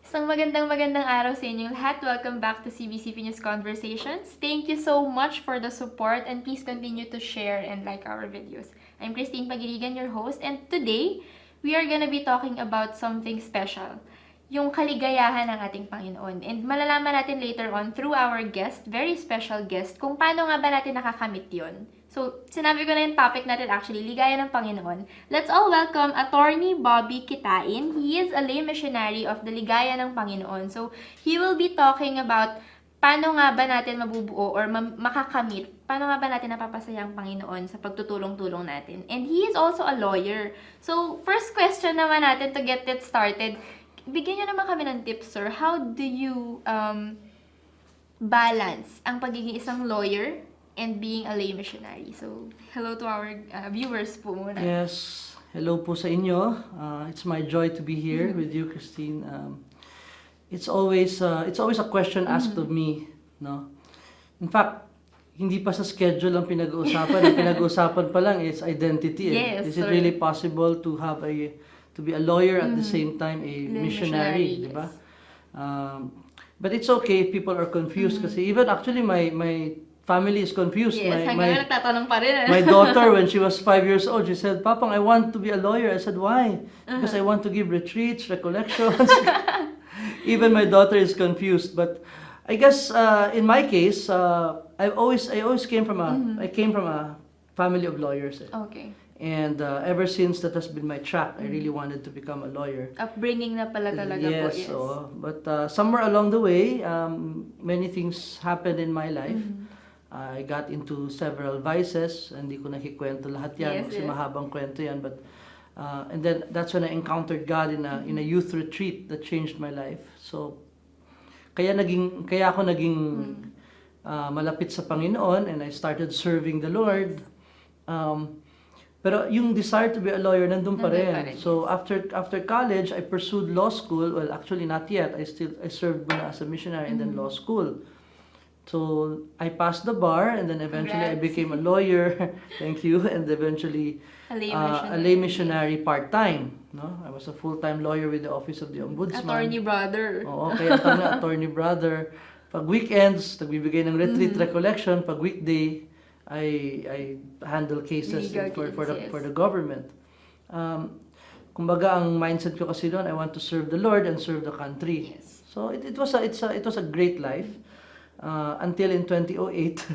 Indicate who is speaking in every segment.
Speaker 1: Isang magandang araw sa inyong lahat. Welcome back to CBCP News Conversations. Thank you so much for the support and please continue to share and like our videos. I'm Christine Pagirigan, your host, and today we are gonna be talking about something special. Yung kaligayahan ng ating Panginoon. And malalaman natin later on through our guest, very special guest, kung paano nga ba natin nakakamit yun. So, sinabi ko na yung topic natin actually, ligaya ng Panginoon. Let's all welcome Attorney Bobby Quitain. He is a lay missionary of the Ligaya ng Panginoon. So, he will be talking about paano nga ba natin mabubuo or makakamit, paano nga ba natin napapasaya ang Panginoon sa pagtutulong-tulong natin. And he is also a lawyer. So, first question naman natin to get it started, bigyan nyo naman kami ng tips, sir. How do you balance ang pagiging isang lawyer and being a lay missionary? So, hello to our viewers po muna.
Speaker 2: Yes, hello po sa inyo. It's my joy to be here with you, Christine. It's always a question asked of me, no? In fact, hindi pa sa schedule ang pinag-uusapan. Ang pinag-uusapan pa lang is identity.
Speaker 1: Yes,
Speaker 2: is it really possible to be a lawyer at the same time a missionary,
Speaker 1: yes.
Speaker 2: di ba? But it's okay if people are confused kasi even actually my family is confused.
Speaker 1: Yes, hanggang nagtatanong pa rin.
Speaker 2: My daughter, when she was 5 years old, she said, "Papang, I want to be a lawyer." I said, "Why?" Because I want to give retreats, recollections. Even my daughter is confused. But I guess in my case, I always came from I came from a family of lawyers.
Speaker 1: Okay.
Speaker 2: And ever since that has been my track. I really wanted to become a lawyer.
Speaker 1: Upbringing na pala talaga po, yes.
Speaker 2: But somewhere along the way, many things happened in my life. I got into several vices. Hindi ko nakikwento lahat yan kasi mahabang kwento yan. But and then that's when I encountered God in a youth retreat that changed my life. So kaya ako naging malapit sa Panginoon and I started serving the Lord. Pero yung desire to be a lawyer nandun pa rin. So after college, I pursued law school. Well, actually not yet. I served muna as a missionary and then law school. So I passed the bar and then eventually I became a lawyer. Thank you. And eventually a lay missionary part-time. No? I was a full-time lawyer with the Office of the Ombudsman.
Speaker 1: Attorney brother.
Speaker 2: Oo, kaya tama, attorney brother. Pag weekends, nagbibigay ng retreat recollection. Pag weekday, I handle cases for the government. Kumbaga ang mindset ko kasi doon, I want to serve the Lord and serve the country.
Speaker 1: Yes.
Speaker 2: So it was a great life until in 2008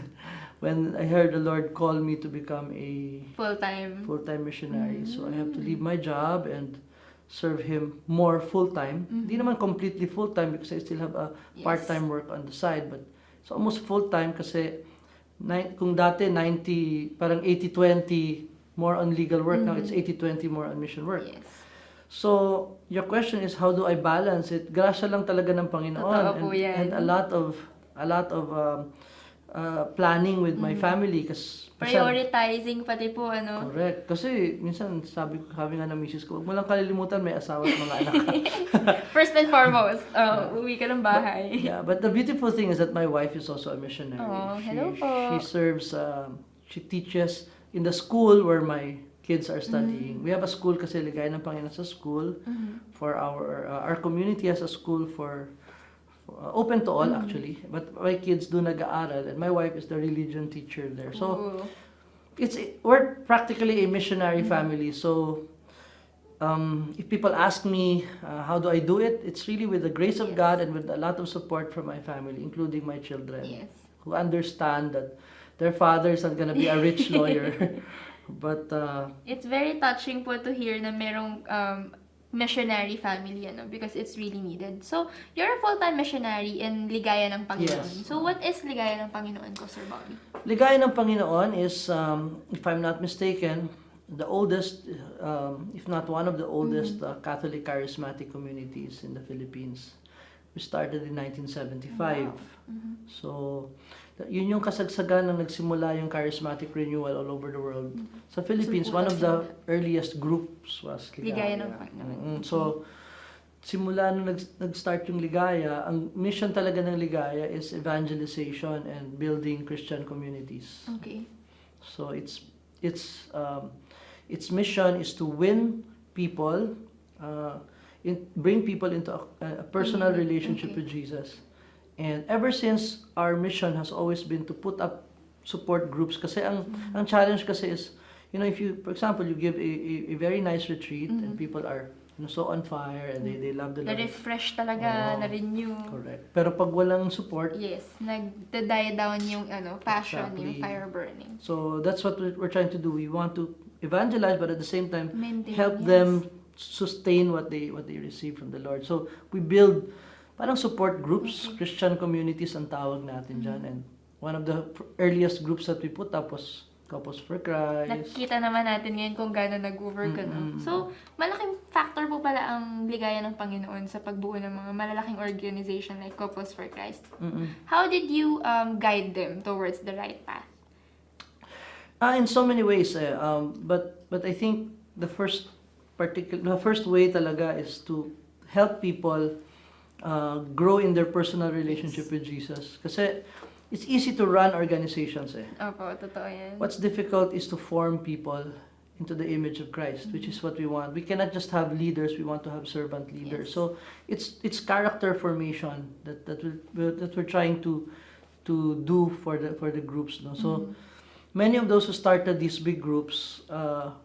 Speaker 2: when I heard the Lord call me to become a full-time missionary. So I have to leave my job and serve Him more full-time. Hindi naman completely full-time because I still have a part-time work on the side, but it's almost full-time kasi kung dati 90, parang 80-20 more on legal work, now it's 80-20 more on mission work.
Speaker 1: Yes.
Speaker 2: So, your question is how do I balance it? Grasya lang talaga ng Panginoon and a lot of planning with my family kasi
Speaker 1: prioritizing pati po ano.
Speaker 2: Correct. Kasi minsan sabi nga ng misis ko, huwag mo lang kalilimutan may asawa at mga anak ka.
Speaker 1: First and foremost, uwi ka ng bahay.
Speaker 2: But the beautiful thing is that my wife is also a missionary.
Speaker 1: Oh, hello po.
Speaker 2: She serves, she teaches in the school where my kids are studying. We have a school kasi Ligaya ng Panginoon sa school for our community has a school for open to all actually, but my kids do nag-aaral and my wife is the religion teacher there. So we're practically a missionary family. So if people ask me how do I do it, it's really with the grace of God and with a lot of support from my family, including my children, who understand that their father is not gonna be a rich lawyer. But
Speaker 1: it's very touching po to hear na merong missionary family, because it's really needed. So, you're a full-time missionary in Ligaya ng Panginoon.
Speaker 2: Yes.
Speaker 1: So, what is Ligaya ng Panginoon ko, Sir Bobby?
Speaker 2: Ligaya ng Panginoon is, if I'm not mistaken, the oldest, if not one of the oldest Catholic charismatic communities in the Philippines. We started in 1975. So, yun yung kasagsagan ng nagsimula yung charismatic renewal all over the world. Sa Philippines, one of the earliest groups was Ligaya.
Speaker 1: Ligaya ng Panginoon.
Speaker 2: So, simula nung nag-start yung Ligaya, ang mission talaga ng Ligaya is evangelization and building Christian communities.
Speaker 1: Okay.
Speaker 2: So, its mission is to win people bring people into a personal
Speaker 1: Community,
Speaker 2: relationship
Speaker 1: okay.
Speaker 2: with Jesus. And ever since, our mission has always been to put up support groups. Kasi ang challenge kasi is, if you, for example, you give a very nice retreat and people are so on fire and they love the Lord.
Speaker 1: Na-refresh talaga,
Speaker 2: Oo.
Speaker 1: na-renew.
Speaker 2: Correct. Pero pag walang support,
Speaker 1: Yes, nag-die down yung passion, yung
Speaker 2: Exactly.
Speaker 1: fire burning.
Speaker 2: so that's what we're trying to do. We want to evangelize, but at the same time,
Speaker 1: Maintain,
Speaker 2: help
Speaker 1: yes.
Speaker 2: them sustain what they receive from the Lord. So we build parang support groups,
Speaker 1: Okay.
Speaker 2: Christian communities ang tawag natin dyan. And one of the earliest groups that we put up was Couples for Christ.
Speaker 1: Nakikita naman natin ngayon kung gaano nag-work, no? So, malaking factor po pala ang ligaya ng Panginoon sa pagbuo ng mga malalaking organization like Couples for Christ. How did you guide them towards the right path?
Speaker 2: In so many ways, but I think the first way talaga is to help people grow in their personal relationship with Jesus. Kasi it's easy to run organizations.
Speaker 1: Opo, totoo yan.
Speaker 2: What's difficult is to form people into the image of Christ, which is what we want. We cannot just have leaders; we want to have servant leaders.
Speaker 1: Yes.
Speaker 2: So it's character formation that we're trying to do for the groups. No, so. Many of those who started these big groups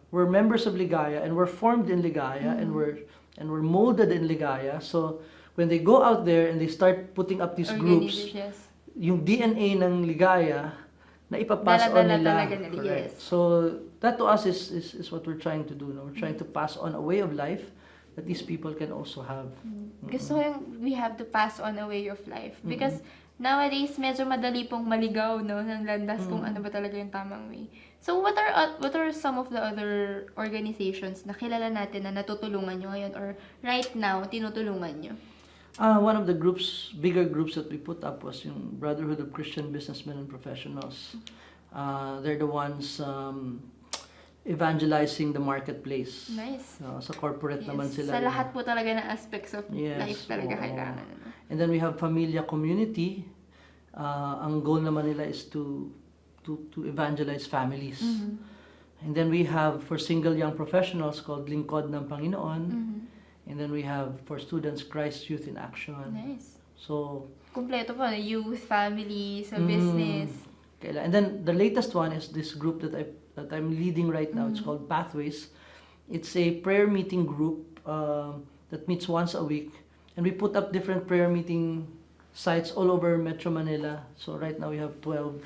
Speaker 2: were members of Ligaya and were formed in Ligaya and were molded in Ligaya. So when they go out there and they start putting up these groups,
Speaker 1: Organizations.
Speaker 2: yung DNA ng Ligaya na ipapass on
Speaker 1: Dala-dala
Speaker 2: nila.
Speaker 1: talaga nila,
Speaker 2: Correct.
Speaker 1: yes.
Speaker 2: So that to us is what we're trying to do. No? We're trying to pass on a way of life that these people can also have.
Speaker 1: Gusto ko yung we have to pass on a way of life. Because nowadays, medyo madali pong maligaw, no, ng landas kung ano ba talaga yung tamang way. So, what are some of the other organizations na kilala natin na natutulungan nyo ngayon or right now, tinutulungan nyo?
Speaker 2: One of the bigger groups that we put up was yung Brotherhood of Christian Businessmen and Professionals. They're the ones evangelizing the marketplace.
Speaker 1: Nice.
Speaker 2: Sa corporate naman
Speaker 1: Yes.
Speaker 2: sila.
Speaker 1: Sa lahat po talaga ng aspects of life talaga
Speaker 2: oo.
Speaker 1: kailangan. Ano?
Speaker 2: And then we have Familia Community. Ang goal naman nila is to evangelize families. And then we have for single young professionals called Lingkod ng Panginoon. And then we have for students Christ Youth in Action.
Speaker 1: Nice.
Speaker 2: So
Speaker 1: Kumpleto po, youth, family, sa business.
Speaker 2: And then the latest one is this group that I'm leading right now. It's called Pathways. It's a prayer meeting group that meets once a week. And we put up different prayer meeting sites all over Metro Manila. So right now we have 12.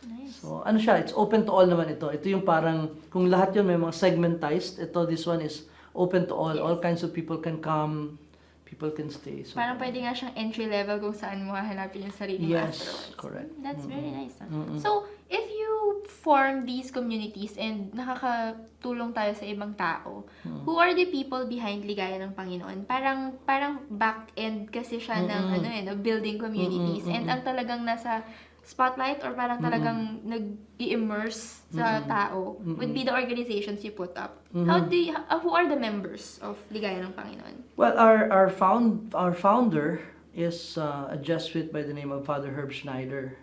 Speaker 1: Nice.
Speaker 2: So ano siya, it's open to all naman ito. Ito yung parang, kung lahat yun may mga segmentized, this one is open to all.
Speaker 1: Yes.
Speaker 2: All kinds of people can come, people can stay. So,
Speaker 1: Parang pwede nga siyang entry level kung saan mo hahanapin yung sarili mo
Speaker 2: Yes,
Speaker 1: afterwards.
Speaker 2: correct.
Speaker 1: That's very nice. So, if you form these communities and nakakatulong tayo sa ibang tao, who are the people behind Ligaya ng Panginoon? Parang back end kasi siya ng building communities. And ang talagang nasa spotlight or parang talagang nag-i-immerse sa tao would be the organizations you put up. Who are the members of Ligaya ng Panginoon?
Speaker 2: Well, our founder is a Jesuit by the name of Father Herb Schneider.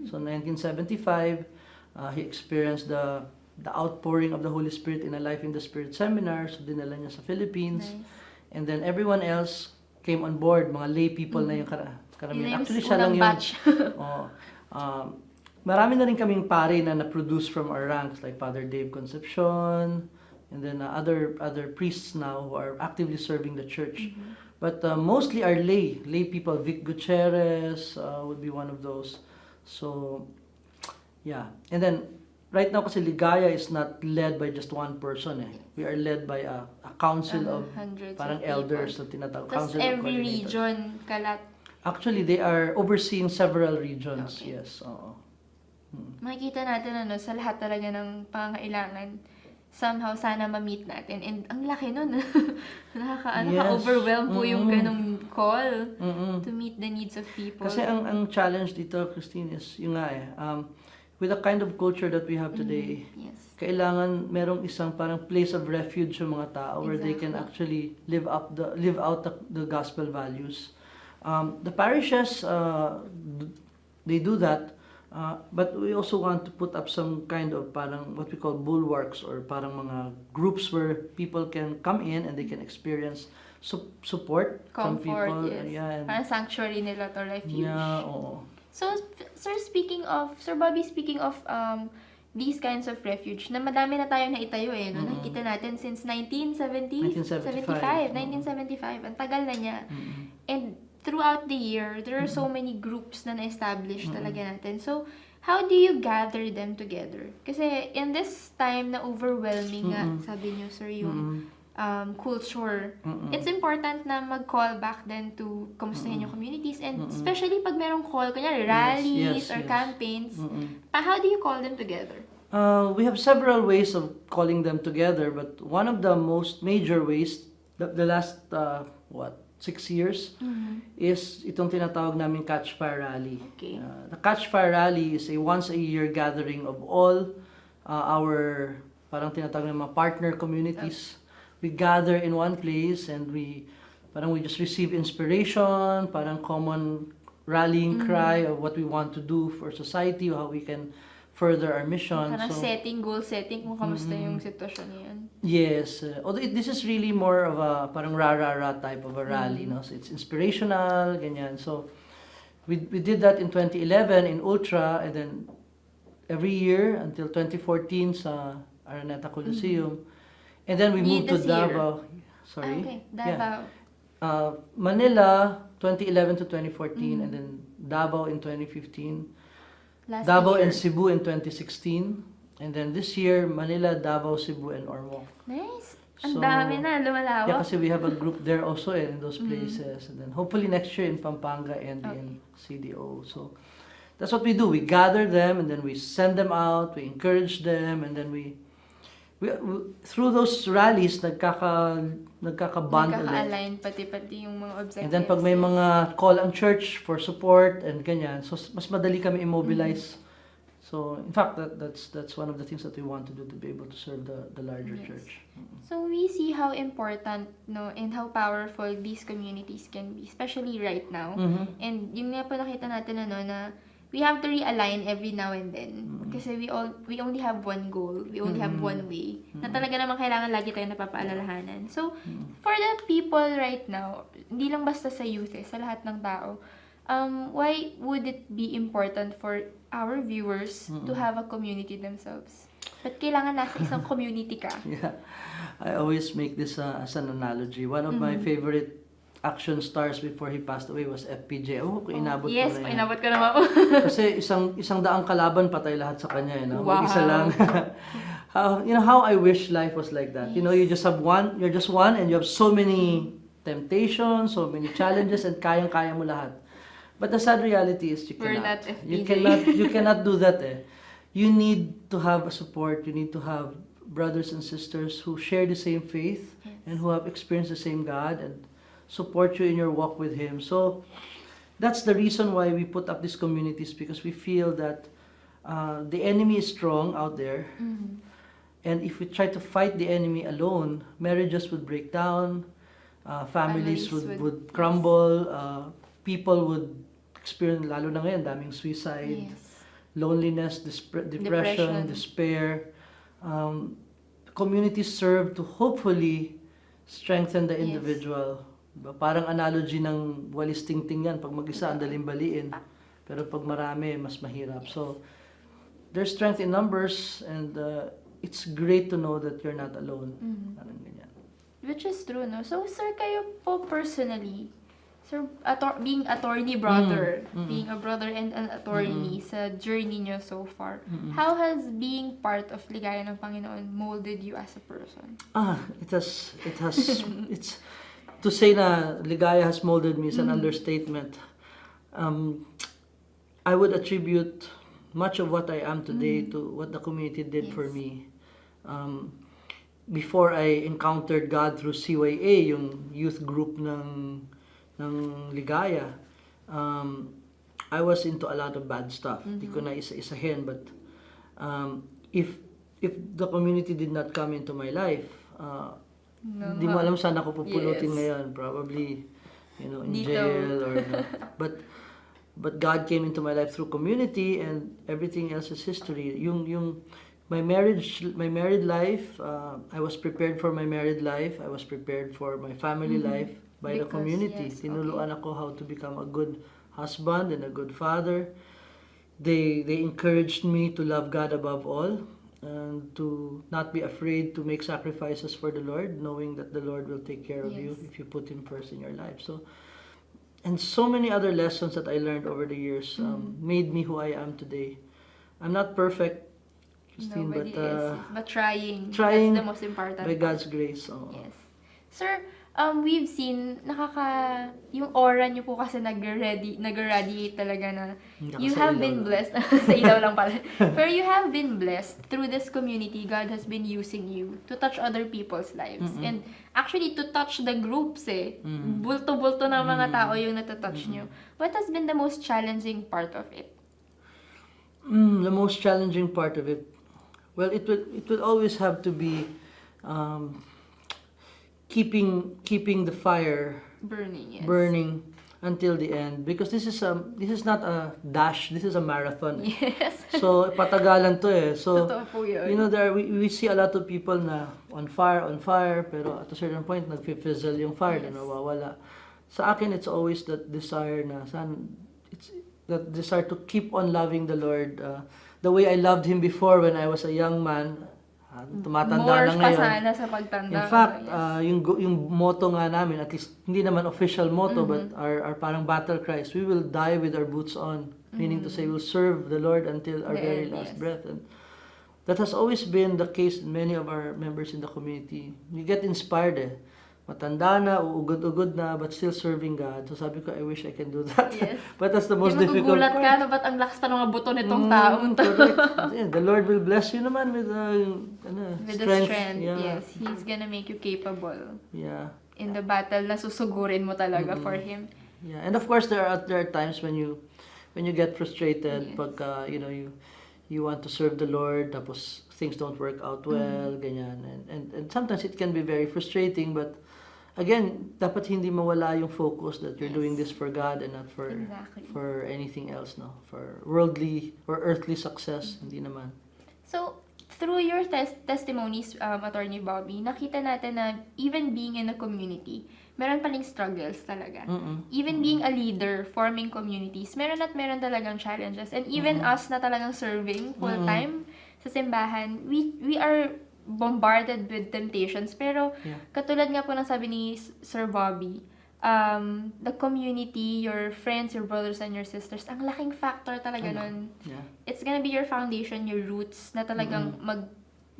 Speaker 2: So in 1975, he experienced the outpouring of the Holy Spirit in a Life in the Spirit seminar. So dinala niya sa Philippines.
Speaker 1: Nice.
Speaker 2: And then everyone else came on board, mga lay people na yung karamihan. Actually, siya lang
Speaker 1: unang
Speaker 2: yung...
Speaker 1: batch.
Speaker 2: Marami na rin kaming pare na na-produce from our ranks, like Father Dave Concepcion, and then other priests now who are actively serving the church. But mostly are lay people. Vic Gutierrez would be one of those. So, yeah. And then, right now kasi Ligaya is not led by just one person. We are led by a council of
Speaker 1: Hundreds
Speaker 2: parang
Speaker 1: of
Speaker 2: elders
Speaker 1: people.
Speaker 2: na tinatawag.
Speaker 1: Tapos
Speaker 2: Council of
Speaker 1: every
Speaker 2: coordinators.
Speaker 1: region, kalat.
Speaker 2: Actually, they are overseeing several regions.
Speaker 1: Okay.
Speaker 2: Yes. Oo.
Speaker 1: Makikita natin sa lahat talaga ng pangailangan. Somehow, sana ma-meet natin. And ang laki nun. Nakaka-overwhelm po yung ganong call to meet the needs of people.
Speaker 2: Kasi ang challenge dito, Christine, is yung nga with the kind of culture that we have today,
Speaker 1: Yes.
Speaker 2: kailangan merong isang parang place of refuge sa mga tao where they can actually live out the gospel values. The parishes, they do that, but we also want to put up some kind of parang what we call bulwarks or parang mga groups where people can come in and they can experience support from
Speaker 1: Comfort,
Speaker 2: people.
Speaker 1: yes.
Speaker 2: Ayan.
Speaker 1: Parang sanctuary nila to, refuge.
Speaker 2: Yeah, oo.
Speaker 1: So, Sir Bobby, speaking of these kinds of refuge, na madami na tayo na itayo eh, no? Nakikita natin since 1975. 1975. Ang tagal na niya. And throughout the year, there are so many groups na na-establish talaga natin. So, how do you gather them together? Kasi in this time na overwhelming nga, sabi niyo, sir, yung culture, it's important na mag-call back then to kamustahin yung communities, and especially pag merong call, kunyari rallies or campaigns, how do you call them together?
Speaker 2: We have several ways of calling them together, but one of the most major ways, the last, 6 years, is itong tinatawag namin Catch Fire Rally.
Speaker 1: Okay.
Speaker 2: The Catch Fire Rally is a once-a-year gathering of all our, parang tinatawag ng mga partner communities. We gather in one place and we just receive inspiration, parang common rallying cry of what we want to do for society, how we can further our mission.
Speaker 1: Parang goal setting kung kamusta yung sitwasyon niyan.
Speaker 2: Yes. Although this is really more of a parang rah-rah-rah type of a rally, no? So it's inspirational, ganyan. So we did that in 2011 in Ultra, and then every year until 2014 sa Araneta Coliseum. And then we moved to Davao. Sorry.
Speaker 1: Okay, Davao.
Speaker 2: Yeah. Manila 2011 to 2014, and then Davao in 2015. Davao and Cebu in 2016. And then this year, Manila, Davao, Cebu, and Ormoc.
Speaker 1: Nice. Ang dami na, lumalawak.
Speaker 2: Yeah, kasi we have a group there also in those places. And then hopefully next year in Pampanga and in CDO. So that's what we do. We gather them and then we send them out, we encourage them, and then we through those rallies, nagkaka-bond ulit.
Speaker 1: Nagkaka-align pati yung mga objectives.
Speaker 2: And then pag may mga call ang church for support and ganyan, so mas madali kami immobilize. So in fact, that's one of the things that we want to do to be able to serve the larger church.
Speaker 1: So we see how important, no, and how powerful these communities can be, especially right now. And yung nga po nakita natin na we have to realign every now and then. Kasi we only have one goal. We only have one way. Na talaga naman kailangan lagi tayong napapaalalahanan. So, for the people right now, hindi lang basta sa youth sa lahat ng tao, why would it be important for our viewers to have a community themselves? Ba't kailangan nasa isang community ka?
Speaker 2: Yeah. I always make this as an analogy. One of my favorite action stars before he passed away was FPJ. Oh, kung inabot ko na yan.
Speaker 1: Yes, inabot ko naman.
Speaker 2: Kasi isang daang kalaban, patay lahat sa kanya.
Speaker 1: Wow.
Speaker 2: Isa lang. How I wish life was like that.
Speaker 1: Yes.
Speaker 2: You just have one, you're just one, and you have so many temptations, so many challenges, and kayang-kaya mo lahat. But the sad reality is
Speaker 1: We're not FPJ.
Speaker 2: You cannot do that. You need to have a support. You need to have brothers and sisters who share the same faith and who have experienced the same God and support you in your walk with Him. So that's the reason why we put up these communities, because we feel that the enemy is strong out there. And if we try to fight the enemy alone, marriages would break down, families would crumble, people would experience, lalo na ngayon, daming suicide, loneliness, depression, despair. Communities serve to hopefully strengthen the individual. Parang analogy ng walis tingting yan. Pag mag-isa, ang daling baliin. Pero pag marami, mas mahirap. So, there's strength in numbers, and it's great to know that you're not alone. Parang ganyan.
Speaker 1: Which is true, no? So, sir, kayo po personally, sir, being attorney brother, being a brother and an attorney sa journey nyo so far, how has being part of Ligaya ng Panginoon molded you as a person? It's to say na Ligaya has molded me is an understatement. I would attribute much of what I am today to what the community did for me. Before I encountered God through CYA, yung youth group ng Ligaya, I was into a lot of bad stuff. Di ko na isa-isahin, but if the community did not come into my life, hindi mo alam saan ako pupulutin ngayon. Probably, in jail or but God came into my life through community, and everything else is history. Yung
Speaker 2: my married life, I was prepared for my married life. I was prepared for my family life by the
Speaker 1: Because,
Speaker 2: community.
Speaker 1: yes,
Speaker 2: Tinuluan ako how to become a good husband and a good father. They encouraged me to love God above all and to not be afraid to make sacrifices for the Lord, knowing that the Lord will take care of you
Speaker 1: Yes.
Speaker 2: if you put Him first in your life. So, and so many other lessons that I learned over the years made me who I am today. I'm not perfect, Christine,
Speaker 1: Nobody
Speaker 2: but
Speaker 1: is. But trying.
Speaker 2: trying
Speaker 1: That's the most important
Speaker 2: by
Speaker 1: part.
Speaker 2: God's grace.
Speaker 1: Yes. Sir, we've seen, yung aura niyo po kasi nag-radiate talaga na you have been blessed. Sa ilaw lang pala. Pero you have been blessed through this community. God has been using you to touch other people's lives. And actually, to touch the groups Bulto-bulto na mga tao yung natatouch niyo. What has been the most challenging part of it?
Speaker 2: The most challenging part of it, well, it will always have to be keeping the fire
Speaker 1: Burning, yes.
Speaker 2: burning until the end, because this is not a dash, this is a marathon.
Speaker 1: Yes.
Speaker 2: So patagalan to So
Speaker 1: Totoo po yun.
Speaker 2: you know, we see a lot of people na on fire, pero at a certain point nagfi-fizzle yung fire,
Speaker 1: Yes.
Speaker 2: na nawawala. Sa akin, it's always that desire that desire to keep on loving the Lord the way I loved Him before when I was a young man. Tumatanda
Speaker 1: More
Speaker 2: na
Speaker 1: pa
Speaker 2: ngayon.
Speaker 1: sana sa pagtanda.
Speaker 2: In fact,
Speaker 1: yes.
Speaker 2: yung motto nga namin, at least hindi naman official motto, but our parang battle cries, we will die with our boots on. Meaning to say, we'll serve the Lord until our
Speaker 1: The
Speaker 2: very
Speaker 1: end,
Speaker 2: last
Speaker 1: yes.
Speaker 2: breath. And that has always been the case in many of our members in the community. You get inspired Matanda na, uugod-ugod na, but still serving God. So sabi ko, I wish I can do that.
Speaker 1: Yes.
Speaker 2: But that's the most difficult
Speaker 1: magugulat
Speaker 2: part.
Speaker 1: ka, no, ba't ang lakas pa ng mga buto nitong taong to?
Speaker 2: Correct. Yeah, the Lord will bless you naman with
Speaker 1: With the
Speaker 2: strength.
Speaker 1: strength,
Speaker 2: Yeah.
Speaker 1: yes. He's gonna make you capable.
Speaker 2: Yeah.
Speaker 1: In the battle na susugurin mo talaga for Him.
Speaker 2: Yeah. And of course, there are times when you get frustrated
Speaker 1: Yes.
Speaker 2: pag you want to serve the Lord, tapos things don't work out well, ganyan. And sometimes it can be very frustrating, but again, dapat hindi mawala yung focus that you're doing this for God and not for
Speaker 1: Exactly.
Speaker 2: for anything else, no? For worldly or earthly success, hindi naman.
Speaker 1: So, through your testimonies, Attorney Bobby, nakita natin na even being in a community, meron paling struggles talaga. Even being a leader, forming communities, meron talagang challenges. And even us na talagang serving full-time sa simbahan, we are bombarded with temptations. Pero, katulad nga po ng sabi ni Sir Bobby, the community, your friends, your brothers and your sisters, ang laking factor talaga nun.
Speaker 2: Yeah.
Speaker 1: It's gonna be your foundation, your roots, na talagang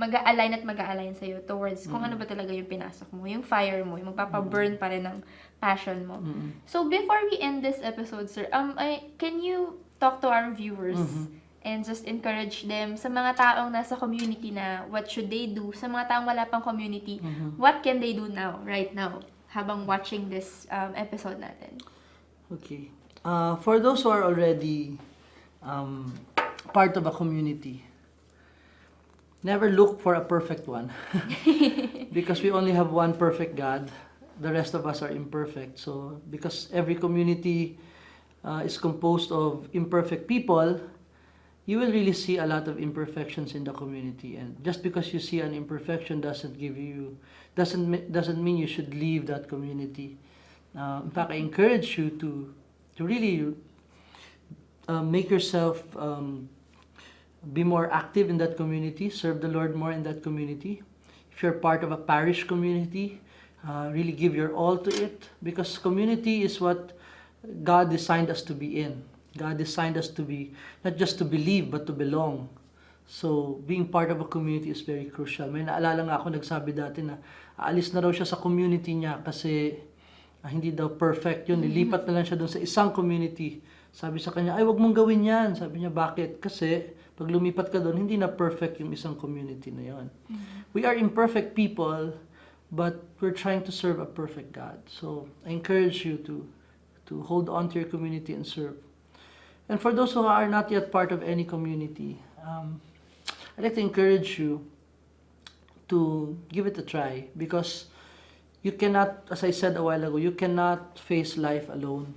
Speaker 1: mag-a-align at mag-a-align sa'yo towards kung ano ba talaga yung pinasok mo, yung fire mo, yung magpapaburn pa rin ng passion mo. So, before we end this episode, sir, can you talk to our viewers and just encourage them sa mga taong nasa community na what should they do, sa mga taong wala pang community, what can they do now, right now, habang watching this episode natin?
Speaker 2: Okay. For those who are already part of a community, never look for a perfect one. Because we only have one perfect God. The rest of us are imperfect. So, because every community is composed of imperfect people, you will really see a lot of imperfections in the community. And just because you see an imperfection doesn't mean you should leave that community. In fact, I encourage you to really make yourself be more active in that community, serve the Lord more in that community. If you're part of a parish community, really give your all to it, because community is what God designed us to be in. God designed us to be, not just to believe, but to belong. So, being part of a community is very crucial. May naalala nga ako, nagsabi dati na aalis na raw siya sa community niya kasi hindi daw perfect yun. Nilipat na lang siya doon sa isang community. Sabi sa kanya, ay, wag mong gawin yan. Sabi niya, bakit? Kasi pag lumipat ka doon, hindi na perfect yung isang community na yun. We are imperfect people, but we're trying to serve a perfect God. So, I encourage you to hold on to your community and serve. And for those who are not yet part of any community, I'd like to encourage you to give it a try, because you cannot, as I said a while ago, you cannot face life alone.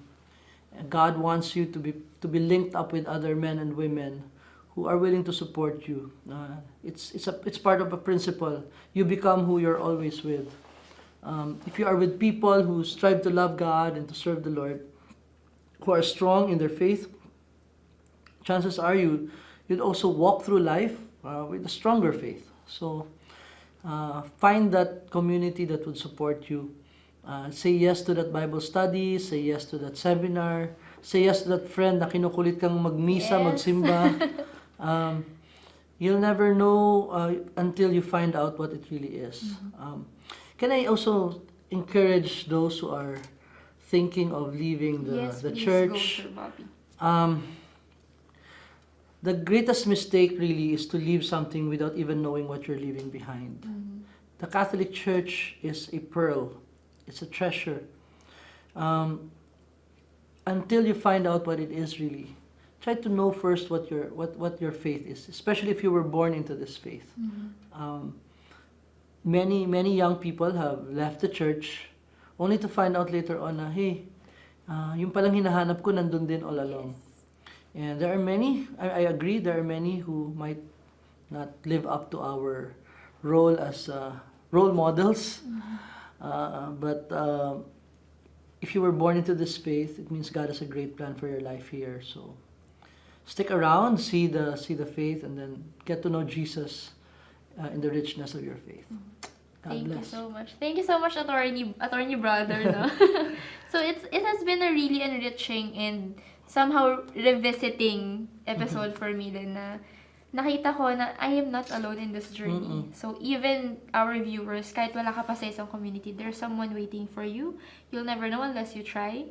Speaker 2: God wants you to be linked up with other men and women who are willing to support you. It's part of a principle. You become who you're always with. If you are with people who strive to love God and to serve the Lord, who are strong in their faith, chances are you'd also walk through life with a stronger faith. So find that community that would support you. Say yes to that Bible study, say yes to that seminar, say yes to that friend na kinukulit kang magmisa,
Speaker 1: Yes.
Speaker 2: magsimba. You'll never know until you find out what it really is. Can I also encourage those who are thinking of leaving
Speaker 1: Yes,
Speaker 2: the
Speaker 1: please
Speaker 2: church?
Speaker 1: go, Sir Bobby.
Speaker 2: The greatest mistake really is to leave something without even knowing what you're leaving behind. The Catholic Church is a pearl. It's a treasure. Until you find out what it is really, try to know first what your faith is, especially if you were born into this faith. Many young people have left the church only to find out later on na, hey, yung palang hinahanap ko nandun din all along. And there are many, I agree, there are many who might not live up to our role as role models. But if you were born into this faith, it means God has a great plan for your life here. So stick around, see the faith, and then get to know Jesus in the richness of your faith. God
Speaker 1: Thank
Speaker 2: bless.
Speaker 1: you so much. Thank you so much, attorney brother. No? So it has been a really enriching and somehow revisiting episode for me din na nakita ko na I am not alone in this journey. So even our viewers, kahit wala ka pa sa isang community, there's someone waiting for you. You'll never know unless you try.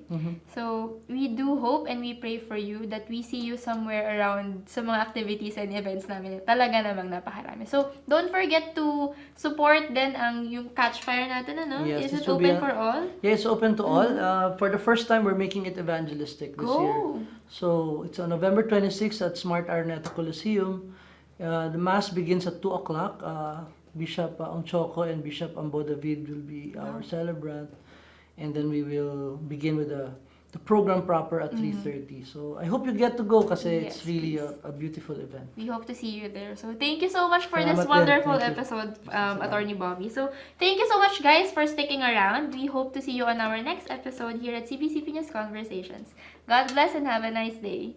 Speaker 1: So we do hope and we pray for you that we see you somewhere around sa mga activities and events namin. Talaga namang napakarami. So don't forget to support din ang yung Catch Fire natin, ano?
Speaker 2: Yes,
Speaker 1: Is
Speaker 2: this
Speaker 1: it
Speaker 2: will be
Speaker 1: open for all?
Speaker 2: Yeah, it's open to all. For the first time, we're making it evangelistic this year.
Speaker 1: Go!
Speaker 2: So it's on November 26th at Smart Araneta Coliseum. The Mass begins at 2 o'clock. Bishop Ongchoko and Bishop Ambo David will be our celebrant. And then we will begin with the program proper at 3:30. So I hope you get to go kasi
Speaker 1: Yes,
Speaker 2: it's really
Speaker 1: please.
Speaker 2: a beautiful event.
Speaker 1: We hope to see you there. So, thank you so much for this
Speaker 2: Salamat din.
Speaker 1: wonderful
Speaker 2: Thank you.
Speaker 1: episode,
Speaker 2: Salamat.
Speaker 1: Attorney Bobby. So, thank you so much, guys, for sticking around. We hope to see you on our next episode here at CBCP News Conversations. God bless and have a nice day.